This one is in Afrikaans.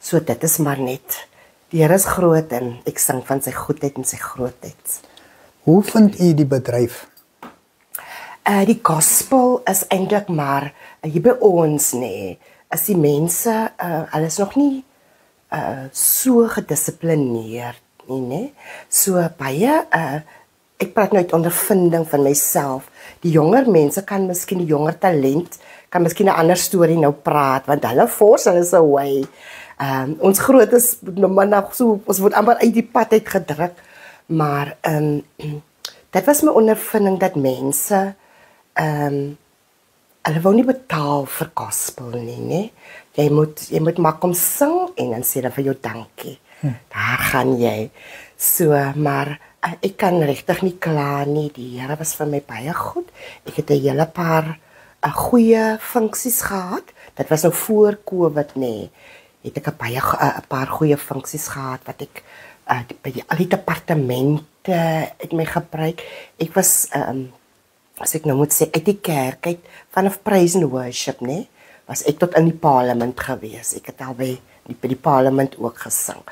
So dit is maar net. Die Here is groot en ek sing van sy goedheid en sy grootheid. Hoe vind u die bedryf? Die gospel is eintlik maar hier by ons is die mense hulle is nog nie so gedissiplineerd nie. So baie ek praat nou uit ondervinding van myself. Die jonger mense kan miskien die jonger talent kan miskien 'n ander storie nou praat want hulle force hulle is away. Ons grootes maar nog so ons word amper uit die pad uit gedruk. Maar dit was my ondervinding dat mense hulle wou nie betaal vir gospel nie. Jy moet maar kom sing en dan sê hulle vir jou dankie. Daar gaan jy. So, maar ek kan regtig nie kla nie. Die Here was vir my baie goed. Ek het 'n hele paar goeie funksies gehad. Dit was nou voor Covid Het ek 'n paar goeie funksies gehad wat ek by al die departemente het my gebruik. Ek was as ek nou moet sê uit die kerk uit vanaf praise and worship was ek tot in die parlement gewees. Ek het al by die parlement ook gesing.